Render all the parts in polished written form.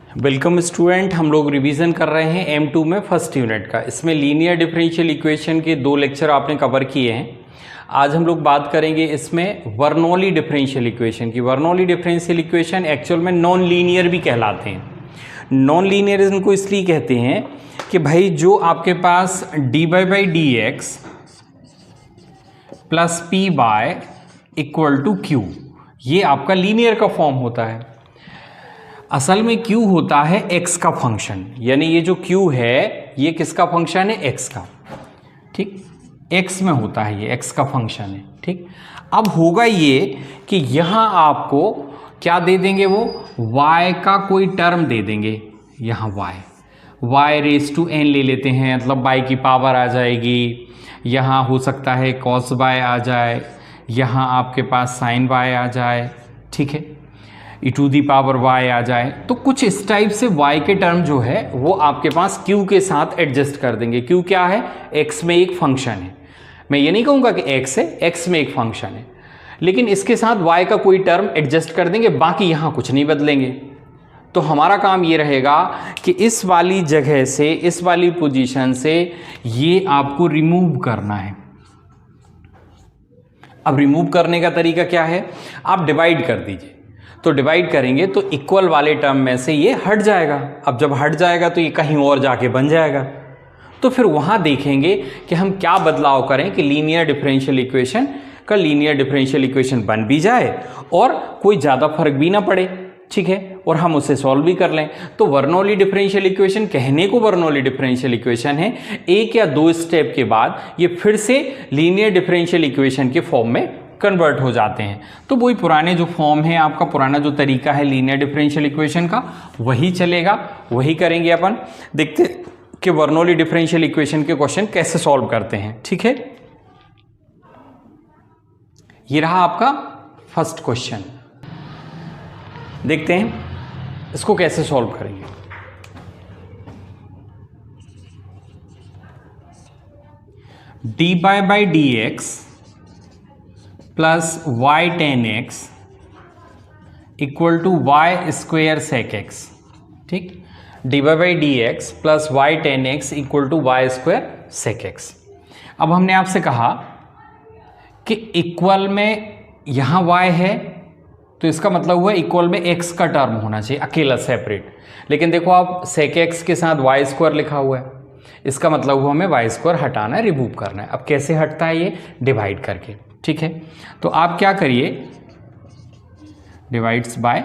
Welcome student, हम लोग revision कर रहे हैं M2 में फर्स्ट यूनिट का। इसमें लीनियर डिफरेंशियल इक्वेशन के 2 लेक्चर आपने कवर किए हैं। आज हम लोग बात करेंगे इसमें बर्नौली डिफरेंशियल इक्वेशन की। बर्नौली डिफरेंशियल इक्वेशन एक्चुअल में नॉन लीनियर भी कहलाते हैं। नॉन लीनियर इनको इसलिए कहते हैं कि भाई जो आपके पास dy/dx plus p by equal to q, ये आपका लीनियर का फॉर्म होता है। असल में q होता है x का फंक्शन, यानी ये जो q है ये किसका फंक्शन है? x का। ठीक, x में होता है, ये x का फंक्शन है। ठीक, अब होगा ये कि यहाँ आपको क्या दे देंगे, वो y का कोई टर्म दे देंगे। यहाँ y रेज टू n ले लेते हैं, मतलब y की पावर आ जाएगी। यहाँ हो सकता है cos y आ जाए, यहाँ आपके पास sin y आ जाए। ठीक है, e to the power y आ जाए। तो कुछ इस टाइप से y के टर्म जो है वो आपके पास q के साथ एडजस्ट कर देंगे। q क्या है? x में एक फंक्शन है। मैं ये नहीं कहूँगा कि x है, x में एक फंक्शन है, लेकिन इसके साथ y का कोई टर्म एडजस्ट कर देंगे, बाकी यहाँ कुछ नहीं बदलेंगे। तो हमारा काम ये रहेगा कि इस वाली जगह से, इस वाली पोजीशन से ये आपको रिमूव करना है। अब रिमूव करने का तरीका क्या है? आप डिवाइड कर दीजिए। तो डिवाइड करेंगे तो इक्वल वाले टर्म में से ये हट जाएगा। अब जब हट जाएगा तो ये कहीं और जाके बन जाएगा। तो फिर वहाँ देखेंगे कि हम क्या बदलाव करें कि लीनियर डिफरेंशियल इक्वेशन का लीनियर डिफरेंशियल इक्वेशन बन भी जाए और कोई ज़्यादा फर्क भी ना पड़े। ठीक है, और हम उसे सॉल्व भी कर लें। तो बर्नौली डिफरेंशियल इक्वेशन कहने को बर्नौली डिफरेंशियल इक्वेशन है, एक या दो स्टेप के बाद ये फिर से लीनियर डिफरेंशियल इक्वेशन के फॉर्म में कन्वर्ट हो जाते हैं। तो वही पुराने जो फॉर्म है, आपका पुराना जो तरीका है लीनियर डिफरेंशियल इक्वेशन का, वही चलेगा, वही करेंगे अपन। देखते कि बर्नौली डिफरेंशियल इक्वेशन के क्वेश्चन कैसे सॉल्व करते हैं। ठीक है, ये रहा आपका फर्स्ट क्वेश्चन। देखते हैं इसको कैसे सॉल्व करेंगे। dy/dx plus y tan x equal to y square sec x। ठीक, dy/dx plus y tan x equal to y square sec x। अब हमने आपसे कहा कि इक्वल में यहाँ y है, तो इसका मतलब हुआ इक्वल में x का टर्म होना चाहिए अकेला सेपरेट। लेकिन देखो आप sec x के साथ y स्क्वायर लिखा हुआ है, इसका मतलब हुआ हमें y स्क्वायर हटाना है, रिमूव करना है। अब कैसे हटता है? ये डिवाइड करके। ठीक है, तो आप क्या करिए, divides bye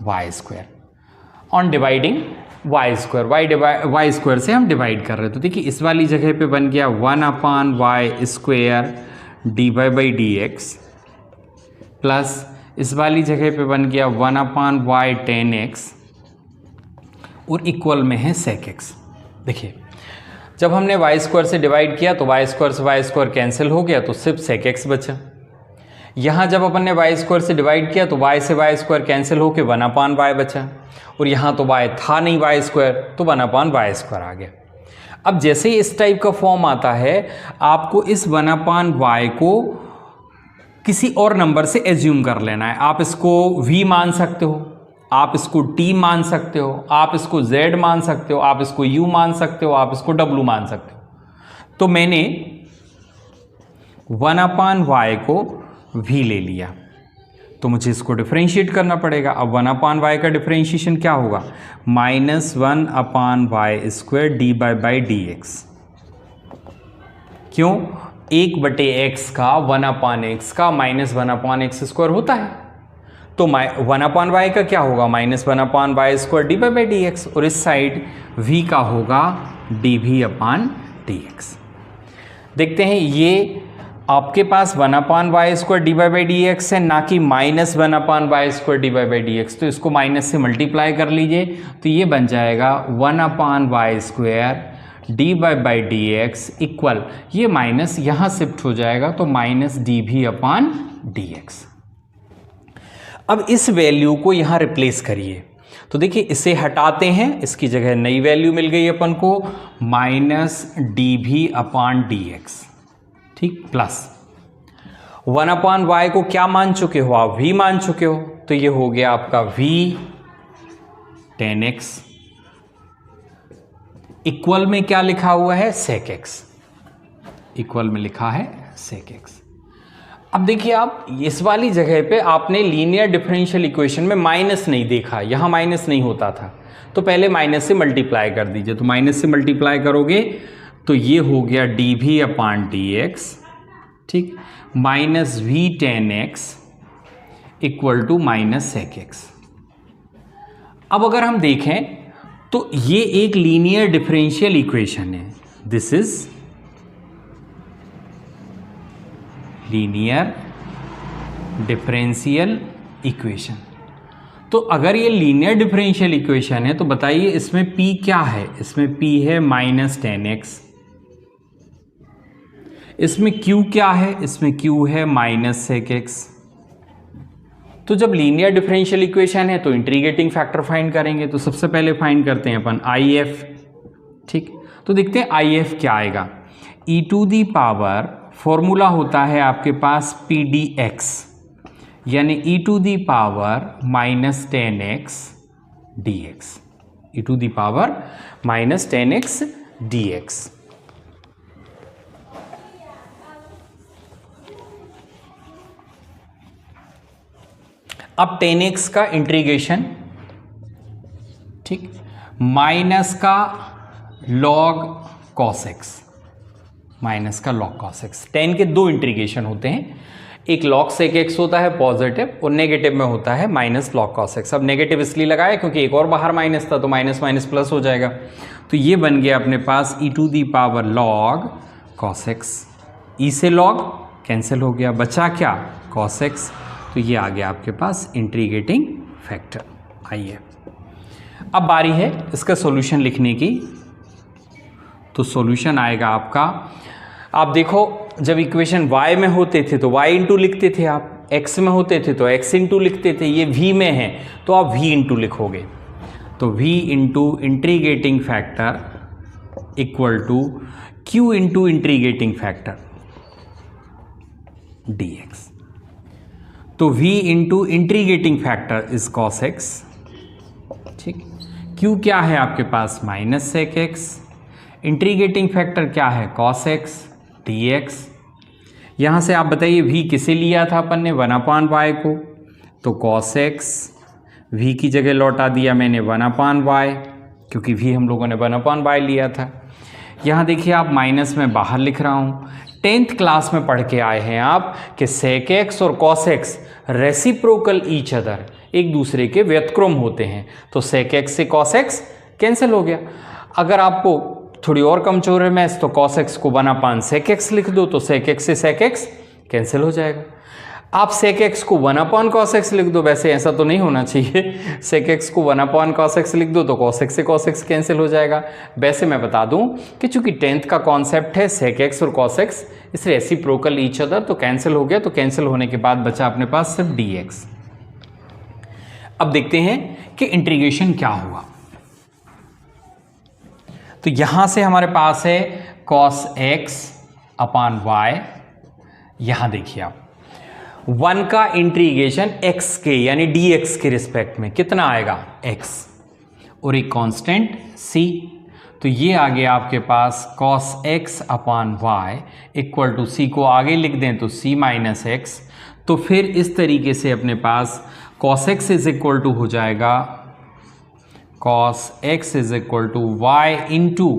y square. On dividing y square, y square से हम डिवाइड कर रहे हैं। तो देखिए इस वाली जगह पे बन गया 1/y स्क्वायर dy/dx प्लस इस वाली जगह पे बन गया 1/y tan x और इक्वल में है sec x। देखिए जब हमने y स्क्वायर से डिवाइड किया तो y स्क्वायर से y स्क्वायर कैंसिल हो गया, तो सिर्फ sec x बचा। यहाँ जब अपन ने y स्क्वायर से डिवाइड किया तो y से y स्क्वायर कैंसिल होकर 1/y बचा, और यहाँ तो y था नहीं y स्क्वायर, तो 1/y स्क्वायर आ गया। अब जैसे ही इस टाइप का फॉर्म आता है, आपको इस 1/y को किसी और नंबर से एज्यूम कर लेना है। आप इसको v मान सकते हो, आप इसको t मान सकते हो, आप इसको z मान सकते हो, आप इसको u मान सकते हो, आप इसको w मान सकते हो। तो मैंने 1/y को v ले लिया, तो मुझे इसको डिफरेंशिएट करना पड़ेगा। अब 1/y का डिफरेंशिएशन क्या होगा? -1/y square dy/dx। क्यों? 1/x का 1/x का -1/x स्क्वायर होता है, तो 1/y का क्या होगा? -1/y स्क्वायर dy/dx, और इस साइड v का होगा dv/dx। देखते हैं, ये आपके पास 1/y स्क्वायर dy/dx है, ना कि -1/y स्क्वायर dy/dx। तो इसको माइनस से मल्टीप्लाई कर लीजिए, तो ये बन जाएगा 1/y स्क्वायर dy/dx इक्वल, ये माइनस यहाँ शिफ्ट हो जाएगा तो -dv/dx। अब इस वैल्यू को यहाँ रिप्लेस करिए। तो देखिए इसे हटाते हैं, इसकी जगह नई वैल्यू मिल गई अपन को -dv/dx। ठीक, प्लस 1/y को क्या मान चुके हो आप? v मान चुके हो, तो ये हो गया आपका v tan x इक्वल में क्या लिखा हुआ है, sec x, इक्वल में लिखा है sec x। अब देखिए आप इस वाली जगह पे आपने लीनियर डिफरेंशियल इक्वेशन में माइनस नहीं देखा, यहाँ माइनस नहीं होता था, तो पहले माइनस से मल्टीप्लाई कर दीजिए। तो माइनस से मल्टीप्लाई करोगे तो ये हो गया dv/dx, ठीक, minus v tan x equal to minus sec x। अब अगर हम देखें तो ये एक लीनियर डिफरेंशियल इक्वेशन है, this is linear differential equation. तो अगर ये लीनियर डिफरेंशियल इक्वेशन है तो बताइए इसमें p क्या है, इसमें p है माइनस tan x, इसमें q क्या है, इसमें q है माइनस sec x। तो जब लीनियर डिफरेंशियल इक्वेशन है तो इंटीग्रेटिंग फैक्टर फाइंड करेंगे, तो सबसे पहले फाइंड करते हैं अपन IF, ठीक। तो देखते हैं IF क्या आएगा, e to the power, formula होता है आपके पास PDX, यानी e to the power minus tan x dx, e to the power minus tan x dx। अब tan x का इंटीग्रेशन, ठीक, माइनस का log cos x, माइनस का log cos x। tan के दो इंटीग्रेशन होते हैं, एक log sec x होता है पॉजिटिव और नेगेटिव में होता है माइनस log cos x। अब नेगेटिव इसलिए लगाया क्योंकि एक और बाहर माइनस था, तो माइनस माइनस प्लस हो जाएगा, तो ये बन गया अपने पास e to the power log cos x, e से log कैंसिल हो गया, बचा क्या cos x, तो ये आ गया आपके पास इंटीग्रेटिंग फैक्टर। आइए अब बारी है इसका सॉल्यूशन लिखने की। तो सॉल्यूशन आएगा आपका, आप देखो जब इक्वेशन y में होते थे तो y इंटू लिखते थे आप, x में होते थे तो x इंटू लिखते थे, ये v में है तो आप v इंटू लिखोगे, तो v into integrating factor equal to q into integrating factor dx। तो v into integrating factor is cos x, ठीक, q क्या है आपके पास minus sec x, integrating factor क्या है cos x dx। यहाँ से आप बताइए v किसे लिया था अपन ने 1/y को, तो cos x, v की जगह लौटा दिया मैंने 1/y, क्योंकि v हम लोगों ने 1/y लिया था। यहाँ देखिए आप माइनस में बाहर लिख रहा हूँ, 10th क्लास में पढ़ के आए हैं आप कि sec x और cos x reciprocal each other, एक दूसरे के व्यतक्रम होते हैं, तो sec x से cos x कैंसिल हो गया। अगर आपको थोड़ी और कमजोर है मैथ्स तो cos x को 1/sec x लिख दो, तो sec x से sec x कैंसिल हो जाएगा। आप sec x को 1/cos x लिख दो, वैसे ऐसा तो नहीं होना चाहिए, sec x को 1/cos x लिख दो तो cos x से cos x कैंसिल हो जाएगा। वैसे मैं बता दूं कि चूंकि 10th का कॉन्सेप्ट है sec x और cos x इस रेसिप्रोकल ईच अदर, तो कैंसिल हो गया, तो कैंसिल होने के बाद बचा अपने पास सिर्फ dx। अब देखते हैं कि इंटीग्रेशन क्या हुआ। तो यहां से हमारे पास है cos x/y, यहां देखिए आप 1 का इंटीग्रेशन x के यानी dx के रिस्पेक्ट में कितना आएगा x, और एक कांस्टेंट c, तो ये आ गया आपके पास cos x/y equal to c को आगे लिख दें तो c माइनस x, तो फिर इस तरीके से अपने पास cos x is equal to हो जाएगा cos x is equal to y into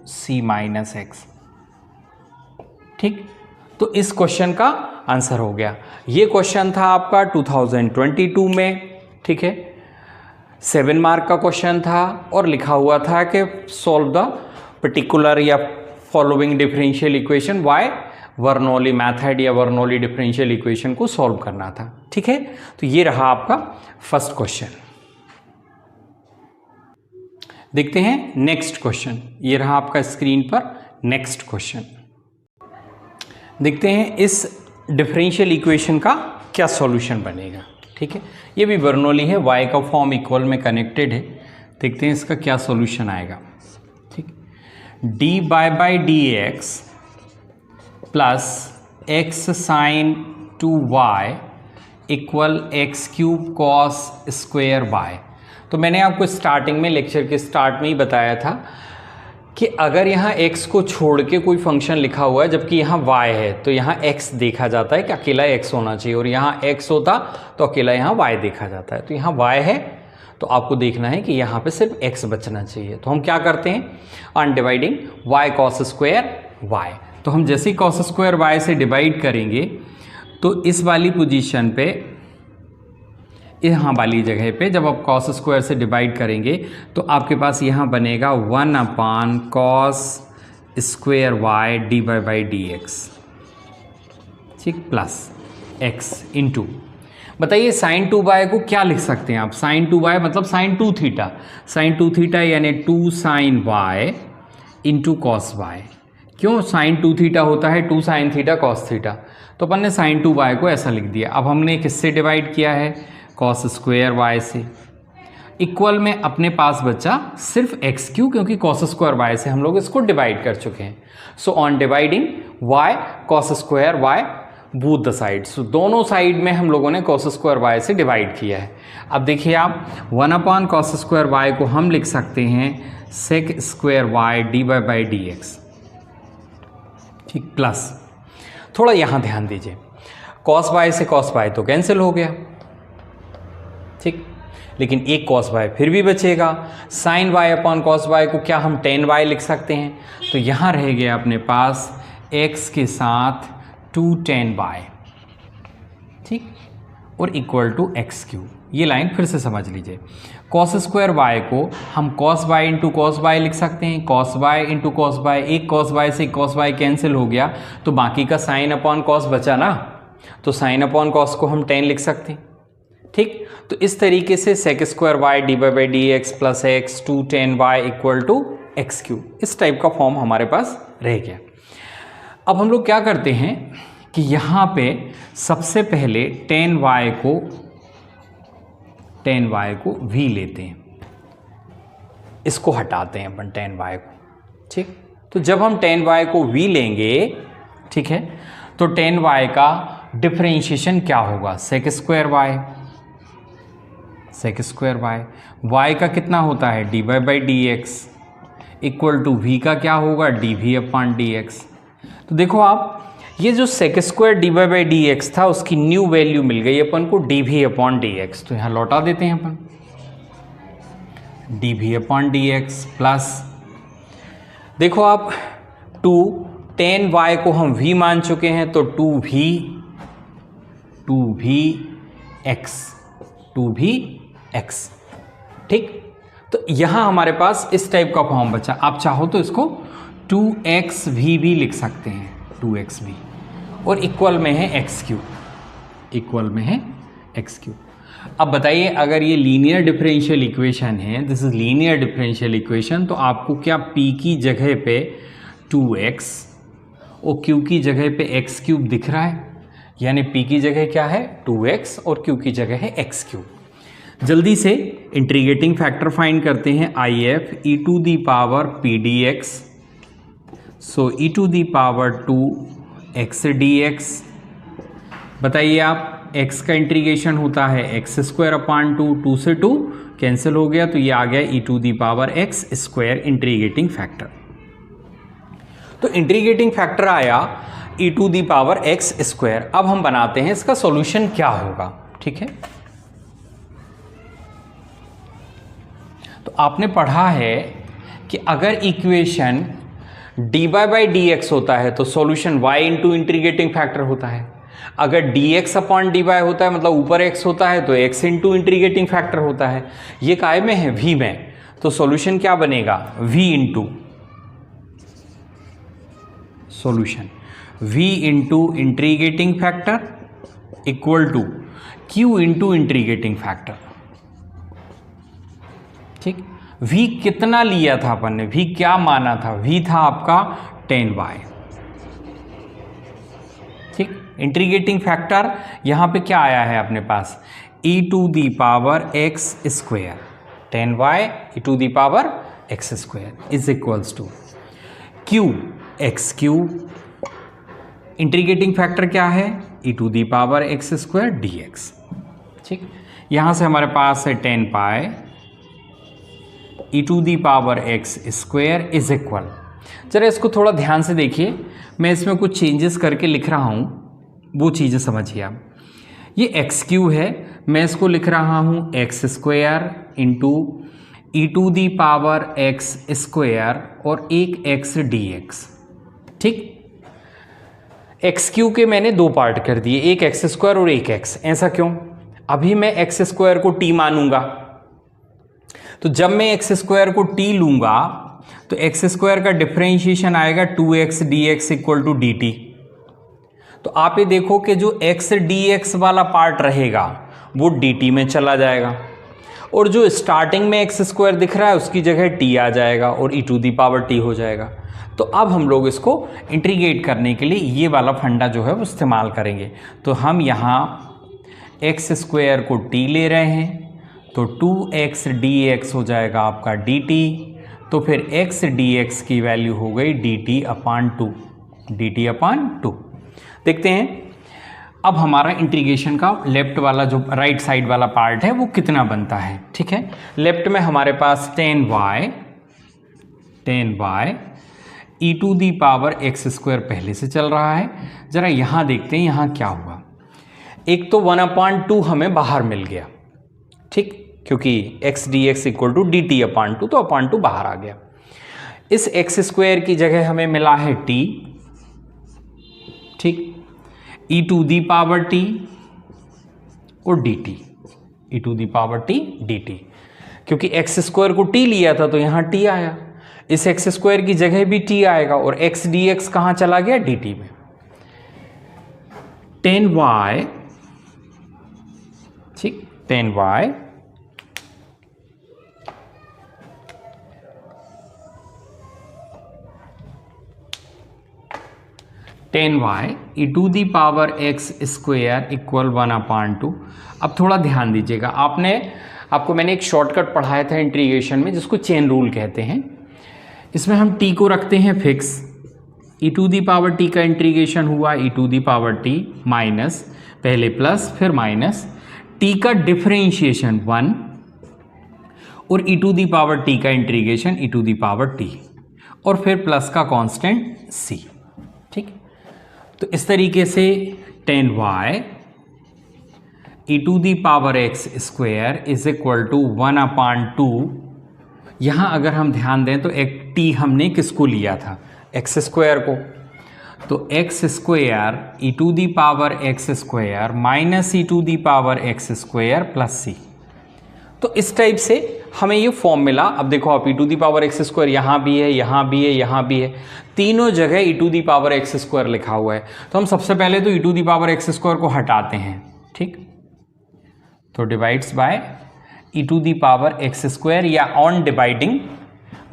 c minus x, ठीक। तो इस क्वेश्चन का आंसर हो गया। ये क्वेश्चन था आपका 2022 में, ठीक है, 7 मार्क का क्वेश्चन था और लिखा हुआ था कि सॉल्व द पर्टिकुलर या following differential equation by Bernoulli method या बर्नौली डिफरेंशियल इक्वेशन को सॉल्व करना था, ठीक है। तो ये रहा आपका फर्स्ट क्वेश्चन। देखते हैं नेक्स्ट क्वेश्चन, ये रहा आपका स्क्रीन पर नेक्स्ट क्वेश्चन। देखते हैं इस डिफरेंशियल इक्वेशन का क्या सॉल्यूशन बनेगा, ठीक है। ये भी बर्नौली है, y का फॉर्म इक्वल में कनेक्टेड है, देखते हैं इसका क्या सॉल्यूशन आएगा, ठीक। dy/dx plus x sin 2y equal x³ cos square y। तो मैंने आपको स्टार्टिंग में लेक्चर के स्टार्ट में ही बताया था कि अगर यहाँ x को छोड़ के कोई फंक्शन लिखा हुआ है जबकि यहाँ y है तो यहाँ x देखा जाता है कि अकेला x होना चाहिए, और यहाँ x होता तो अकेला यहाँ y देखा जाता है। तो यहाँ y है तो आपको देखना है कि यहाँ पे सिर्फ x बचना चाहिए। तो हम क्या करते हैं, अनडिवाइडिंग y cos स्क्वायर y। तो हम जैसे ही cos स्क्वायर y से डिवाइड करेंगे तो इस वाली पोजीशन पे, यहाँ वाली जगह पे जब आप cos स्क्वायर से डिवाइड करेंगे तो आपके पास यहाँ बनेगा 1/cos स्क्वायर y dy/dx, ठीक, प्लस x इंटू, बताइए sin 2y को क्या लिख सकते हैं आप, sin 2y मतलब sin 2 थीटा, sin 2 थीटा यानी 2 sin y into cos y। क्यों sin 2 थीटा होता है 2 sin थीटा cos थीटा, तो अपन ने sin 2y को ऐसा लिख दिया। अब हमने किससे डिवाइड किया है, cos स्क्वायर y से, इक्वल में अपने पास बचा सिर्फ x क्यू, क्योंकि cos स्क्वायर y से हम लोग इसको डिवाइड कर चुके हैं। So on dividing y cos square y both the sides, दोनों साइड में हम लोगों ने cos स्क्वायर y से डिवाइड किया है। अब देखिए आप 1/cos स्क्वायर y को हम लिख सकते हैं sec स्क्वायर y dy/dx, ठीक, प्लस थोड़ा यहाँ ध्यान दीजिए, cos y से cos y तो कैंसिल हो गया, ठीक, लेकिन एक cos y फिर भी बचेगा। sin y/cos y को क्या हम tan y लिख सकते हैं, तो यहाँ रह गया अपने पास x के साथ 2 tan y, ठीक, और इक्वल टू एक्स क्यू। ये लाइन फिर से समझ लीजिए, cos स्क्वायर y को हम cos y into cos y लिख सकते हैं, cos y into cos y, एक cos y से cos y कैंसिल हो गया तो बाकी का sin/cos बचा ना, तो sin/cos को हम tan लिख सकते हैं, ठीक। तो इस तरीके से sec square y dy/dx plus x 2 tan y equal to x q, इस टाइप का फॉर्म हमारे पास रह गया। अब हम लोग क्या करते हैं कि यहाँ पे सबसे पहले tan y को v लेते हैं, इसको हटाते हैं अपन tan y को, ठीक। तो जब हम tan y को v लेंगे, ठीक है, तो tan y का डिफरेंशिएशन क्या होगा, sec स्क्वायर y, y का कितना होता है dy/dx इक्वल टू v का क्या होगा dv/dx। तो देखो आप, ये जो sec स्क्वायर dy/dx था उसकी न्यू वैल्यू मिल गई अपन को dv/dx, तो यहाँ लौटा देते हैं अपन dv/dx प्लस, देखो आप 2 tan y को हम v मान चुके हैं तो 2vx, ठीक। तो यहाँ हमारे पास इस टाइप का फॉर्म बचा, आप चाहो तो इसको 2xv भी लिख सकते हैं, 2xv, और इक्वल में है एक्स क्यू, अब बताइए अगर ये लीनियर डिफरेंशियल इक्वेशन है, this is linear differential equation, तो आपको क्या p की जगह पे 2x और q की जगह पे x क्यूब दिख रहा है, यानी p की जगह क्या है 2x और q की जगह है x क्यूब। जल्दी से इंटीग्रेटिंग फैक्टर फाइंड करते हैं, if e to the power p dx, so e to the power 2x dx। बताइए आप, x का इंटीग्रेशन होता है x स्क्वायर अपॉन 2 से 2 कैंसिल हो गया तो ये आ गया e to the power x square integrating factor. तो इंटीग्रेटिंग फैक्टर आया e to the power x square. अब हम बनाते हैं इसका सॉल्यूशन क्या होगा, ठीक है। तो आपने पढ़ा है कि अगर इक्वेशन dy/dx होता है तो solution y into integrating factor होता है, अगर dx/dy होता है मतलब ऊपर x होता है तो x इंटू इंटीग्रेटिंग फैक्टर होता है। ये काय में है, v में, तो सॉल्यूशन क्या बनेगा v into integrating factor equal to q into integrating factor, ठीक। v कितना लिया था अपन ने, v क्या माना था, v था आपका tan y, ठीक। इंटीग्रेटिंग फैक्टर यहाँ पे क्या आया है अपने पास, e to the power x square tan y e to the power x square is equals to q x cube, integrating factor क्या है e to the power x square dx, ठीक। यहाँ से हमारे पास है tan pi e to the power x square is equal, जरा इसको थोड़ा ध्यान से देखिए, मैं इसमें कुछ चेंजेस करके लिख रहा हूँ, वो चीज़ें समझिए आप। ये एक्स क्यू है, मैं इसको लिख रहा हूँ x square into e to the power x square और एक एक्स डी एक्स। ठीक, एक्स क्यू के मैंने दो पार्ट कर दिए, एक एक्स स्क्वायर और एक एक्स। ऐसा क्यों? अभी मैं एक्स स्क्वायर को टी मानूंगा, तो जब मैं एक्स स्क्वायर को टी लूंगा तो एक्स स्क्वायर का डिफरेंशिएशन आएगा 2x dx equal to D t. तो आप ये देखो कि जो x dx वाला पार्ट रहेगा वो dt में चला जाएगा, और जो स्टार्टिंग में एक्स स्क्वायर दिख रहा है उसकी जगह t आ जाएगा और e to the power t हो जाएगा। तो अब हम लोग इसको इंटीग्रेट करने के लिए ये वाला फंडा जो है वो इस्तेमाल करेंगे। तो हम यहाँ एक्स स्क्वायर को t ले रहे हैं, तो 2x dx हो जाएगा आपका dt, तो फिर x dx की वैल्यू हो गई dt अपान 2। देखते हैं अब हमारा इंटीग्रेशन का लेफ्ट वाला जो राइट साइड वाला पार्ट है वो कितना बनता है। ठीक है, लेफ्ट में हमारे पास 10y e to the power x square पहले से चल रहा है। ज़रा यहाँ देखते हैं यहाँ क्या हुआ। एक तो 1/2 हमें बाहर मिल गया, ठीक, क्योंकि x dx equal to D T upon 2, तो अपान 2 बाहर आ गया। इस एक्स स्क्वायर की जगह हमें मिला है t, ठीक, e to the power t और dt, e to the power t dt, क्योंकि एक्स स्क्वायर को t लिया था तो यहाँ t आया, इस एक्स स्क्वायर की जगह भी t आएगा, और x dx कहाँ चला गया? dt में। 10y, ठीक, 10y e to the power x square equal 1/2। अब थोड़ा ध्यान दीजिएगा, आपको मैंने एक शॉर्टकट पढ़ाया था इंटीग्रेशन में जिसको चेन रूल कहते हैं। इसमें हम t को रखते हैं fix, E to the power t का इंटीग्रेशन हुआ E to the power t minus, पहले प्लस फिर माइनस, t का डिफरेंशिएशन 1 और E to the power t का integration E to the power t और फिर प्लस का कांस्टेंट c। ठीक, तो इस तरीके से 10y e to the power x square is equal to 1/2। यहाँ अगर हम ध्यान दें तो एक t हमने किसको लिया था? एक्स स्क्वायर को, तो x square e to the power x square minus e to the power x square plus c। तो इस टाइप से हमें ये फॉर्म मिला। अब देखो आप, E to the power x square यहाँ भी है, यहाँ भी है, यहाँ भी है, तीनों जगह E to the power x square लिखा हुआ है। तो हम सबसे पहले तो E to the power x square को हटाते हैं, ठीक, तो divides by E to the power x square, या on dividing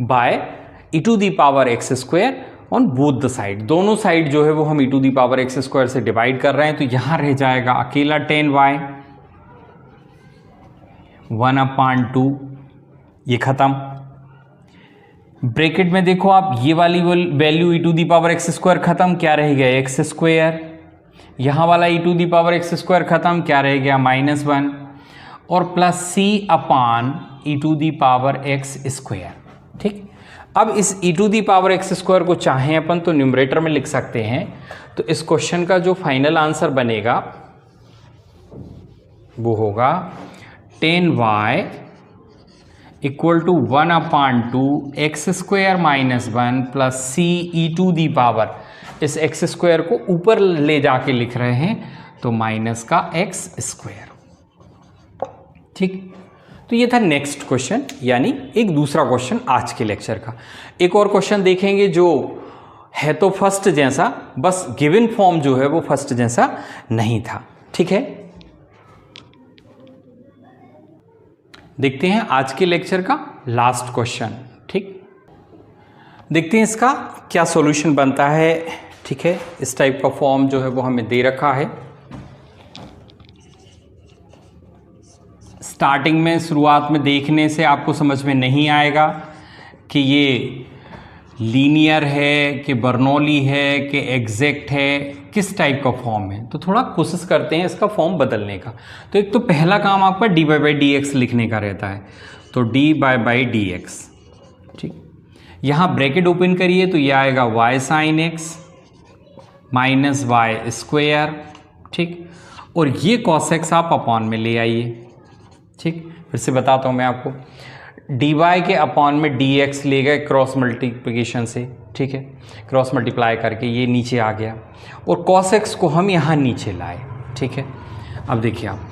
by E to the power x square on both the side. दोनों साइड जो है वो हम E to the power x square से डिवाइड कर रहे हैं, तो यहाँ रह जाएगा अकेला 10y 1/2, ये खत्म। ब्रैकेट में देखो आप, ये वाली value E to the power x square खत्म, क्या रह गया? X square. यहाँ वाला E to the power x square खत्म, क्या रह गया? -1 और plus c upon E to the power x square. ठीक, अब इस E to the power x square को चाहें अपन तो न्यूमरेटर में लिख सकते हैं। तो इस क्वेश्चन का जो फाइनल आंसर बनेगा वो होगा 10y equal to 1/2 x square -1 plus c e to the power, इस एक्स स्क्वायर को ऊपर ले जाके लिख रहे हैं तो माइनस का एक्स स्क्वायर। ठीक, तो ये था नेक्स्ट क्वेश्चन, यानी एक दूसरा क्वेश्चन आज के लेक्चर का। एक और क्वेश्चन देखेंगे जो है तो फर्स्ट जैसा, बस गिवन फॉर्म जो है वो फर्स्ट जैसा नहीं था। ठीक है, देखते हैं आज के लेक्चर का लास्ट क्वेश्चन। ठीक, देखते हैं इसका क्या सॉल्यूशन बनता है। ठीक है, इस टाइप का फॉर्म जो है वो हमें दे रखा है। स्टार्टिंग में, शुरुआत में देखने से आपको समझ में नहीं आएगा कि ये लीनियर है कि बर्नौली है कि एग्जैक्ट है, किस टाइप का फॉर्म है। तो थोड़ा कोशिश करते हैं इसका फॉर्म बदलने का। तो एक तो पहला काम आपका dy/dx लिखने का रहता है। तो डी बाई डी एक्स। ठीक, यहाँ ब्रैकेट ओपन करिए तो ये आएगा y sine x minus y square. ठीक, और ये कॉस एक्स आप अपॉन में ले आइए। ठीक, फिर से बताता हूँ मैं आपको, डी वाई के अपॉन में डी एक्स ले गए क्रॉस मल्टीप्लिकेशन से। ठीक है, क्रॉस मल्टीप्लाई करके ये नीचे आ गया और कॉस एक्स को हम यहाँ नीचे लाए। ठीक है, अब देखिए आप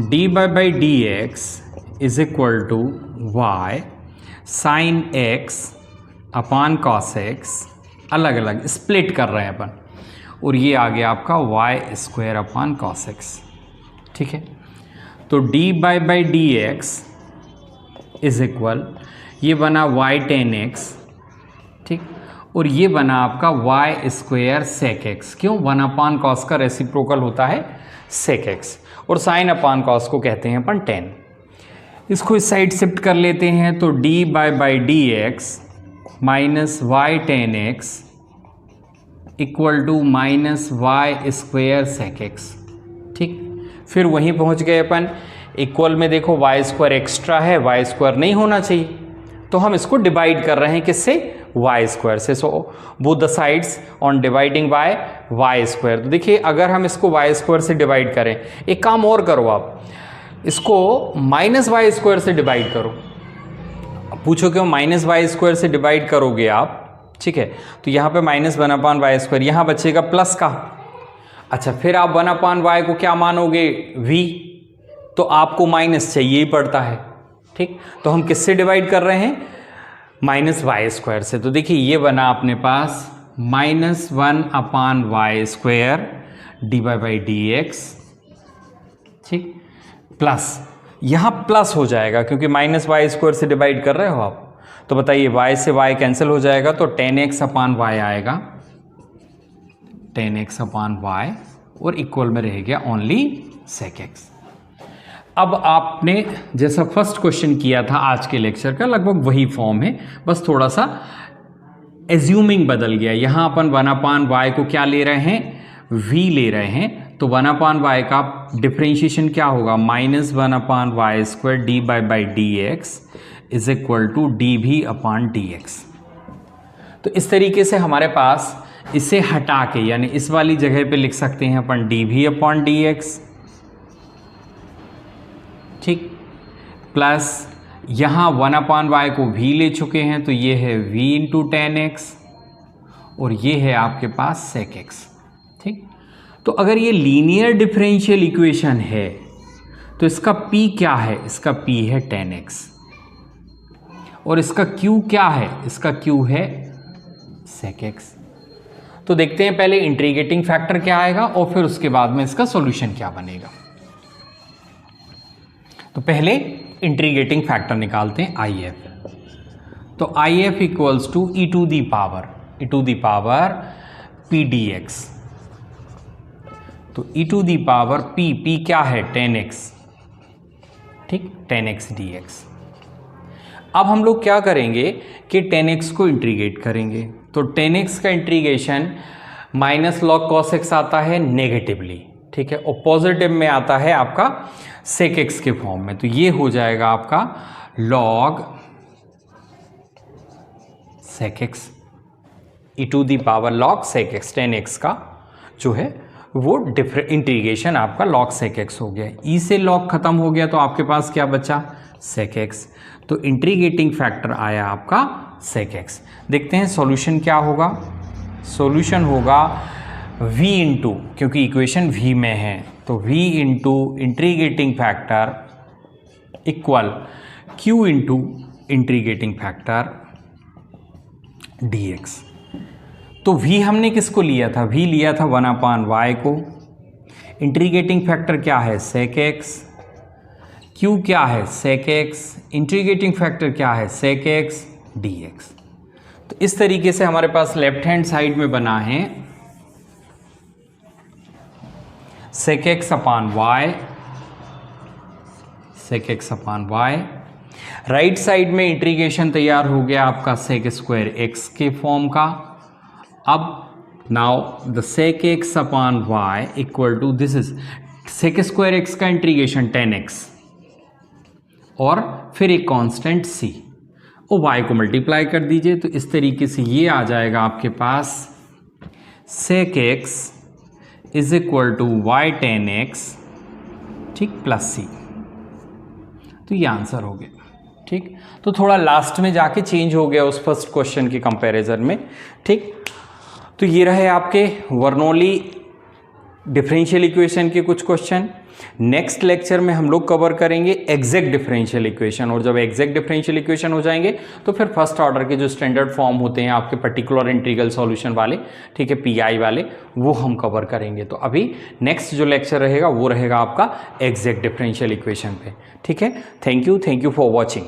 d by D x is equal to y sine x upon cos x, अलग अलग स्प्लिट कर रहे हैं अपन, और ये आ गया आपका y square upon cos x. ठीक है, तो d by D x is equal, ये बना वाई टेन एक्स। ठीक, और ये बना आपका वाई स्क्वायर सेक एक्स। क्यों? 1 अपॉन कॉस का रेसिप्रोकल होता है सेक एक्स, और साइन अपॉन कॉस को कहते हैं अपन टेन। इसको इस साइड शिफ्ट कर लेते हैं, तो d by D x minus y tan x equal to minus Y square sec x. ठीक, फिर वहीं पहुंच गए अपन। इक्वल में देखो वाई स्क्वायर एक्स्ट्रा है, वाई स्क्वायर नहीं होना चाहिए, तो हम इसको डिवाइड कर रहे हैं किससे? वाई स्क्वायर से। So both the sides on dividing by y square. तो देखिए अगर हम इसको वाई स्क्वायर से डिवाइड करें, एक काम और करो आप, इसको माइनस वाई स्क्वायर से डिवाइड करो। पूछो क्यों माइनस वाई स्क्वायर से डिवाइड करोगे आप? ठीक है, तो यहाँ पे माइनस 1 अपॉन वाई स्क्वायर, यहाँ बचेगा प्लस का। अच्छा, फिर आप 1 अपॉन वाई को क्या मानोगे? v, तो आपको माइनस चाहिए ही पड़ता है। ठीक, तो हम किससे डिवाइड कर रहे हैं? माइनस वाई स्क्वायर से। तो देखिए ये बना अपने पास minus 1 upon Y square D by D x. ठीक, प्लस यहाँ प्लस हो जाएगा क्योंकि माइनस वाई स्क्वायर से डिवाइड कर रहे हो आप। तो बताइए y से y कैंसिल हो जाएगा, तो 10x अपॉन y आएगा, 10x अपॉन y, और इक्वल में रह गया ओनली sec x। अब आपने जैसा फर्स्ट क्वेश्चन किया था आज के लेक्चर का, लगभग वही फॉर्म है, बस थोड़ा सा एज्यूमिंग बदल गया। यहाँ अपन 1 अपॉन y को क्या ले रहे हैं? v ले रहे हैं, तो 1 अपॉन y का डिफ्रेंशिएशन क्या होगा? Minus 1 upon Y square D by D x is equal to d v upon d x. तो इस तरीके से हमारे पास इसे हटा के, यानी इस वाली जगह पे लिख सकते हैं अपन D v upon d x. ठीक, प्लस यहाँ 1 अपॉन वाई को भी ले चुके हैं, तो ये है v इंटू 10x, और ये है आपके पास sec x। ठीक, तो अगर ये लीनियर डिफरेंशियल इक्वेशन है तो इसका p क्या है? इसका p है 10x, और इसका q क्या है? इसका q है sec x। तो देखते हैं पहले इंटीग्रेटिंग फैक्टर क्या आएगा और फिर उसके बाद में इसका सॉल्यूशन क्या बनेगा। तो पहले इंटीग्रेटिंग फैक्टर निकालते हैं IF। तो IF equals to e to the power p dx। तो e to the power p क्या है? 10x। ठीक, 10x dx। अब हम लोग क्या करेंगे कि 10x को इंटीग्रेट करेंगे। तो 10x का integration minus log cos x आता है नेगेटिवली। ठीक है, और पॉजिटिव में आता है आपका सेक एक्स के फॉर्म में। तो ये हो जाएगा आपका log sec x, e to the power log sec x. 10x का जो है वो इंटीग्रेशन आपका लॉग सेक एक्स हो गया। ई से लॉग खत्म हो गया, तो आपके पास क्या बचा? Sec x. तो इंटीग्रेटिंग फैक्टर आया आपका सेक एक्स। देखते हैं सॉल्यूशन क्या होगा। सॉल्यूशन होगा v इंटू, क्योंकि इक्वेशन v में है, तो v into integrating factor equal q into integrating factor dx। तो v हमने किसको लिया था? v लिया था 1 अपॉन y को। इंटीग्रेटिंग फैक्टर क्या है? Sec x. q क्या है? Sec x. इंटीग्रेटिंग फैक्टर क्या है? Sec x dx। तो इस तरीके से हमारे पास लेफ्ट हैंड साइड में बना है sec x upon y, sec x upon y. Right side में इंटीग्रेशन तैयार हो गया आपका सेक स्क्वायर एक्स के फॉर्म का। अब now the sec x upon y equal to, this is sec square x का इंटीग्रेशन 10x, और फिर एक कांस्टेंट c और y को मल्टीप्लाई कर दीजिए, तो इस तरीके से ये आ जाएगा आपके पास sec x is equal to y tan x, ठीक, प्लस c। तो ये आंसर हो गया, ठीक। तो थोड़ा लास्ट में जाके चेंज हो गया उस फर्स्ट क्वेश्चन के कंपैरिजन में, ठीक। तो ये रहे आपके बर्नौली डिफरेंशियल इक्वेशन के कुछ क्वेश्चन। नेक्स्ट लेक्चर में हम लोग कवर करेंगे एग्जैक्ट डिफरेंशियल इक्वेशन, और जब एग्जैक्ट डिफरेंशियल इक्वेशन हो जाएंगे तो फिर फर्स्ट ऑर्डर के जो स्टैंडर्ड फॉर्म होते हैं आपके पर्टिकुलर इंटीग्रल सॉल्यूशन वाले, ठीक है, पीआई वाले, वो हम कवर करेंगे। तो अभी नेक्स्ट जो लेक्चर रहेगा वो रहेगा आपका एग्जैक्ट डिफरेंशियल इक्वेशन पे, ठीक है। Thank you for watching.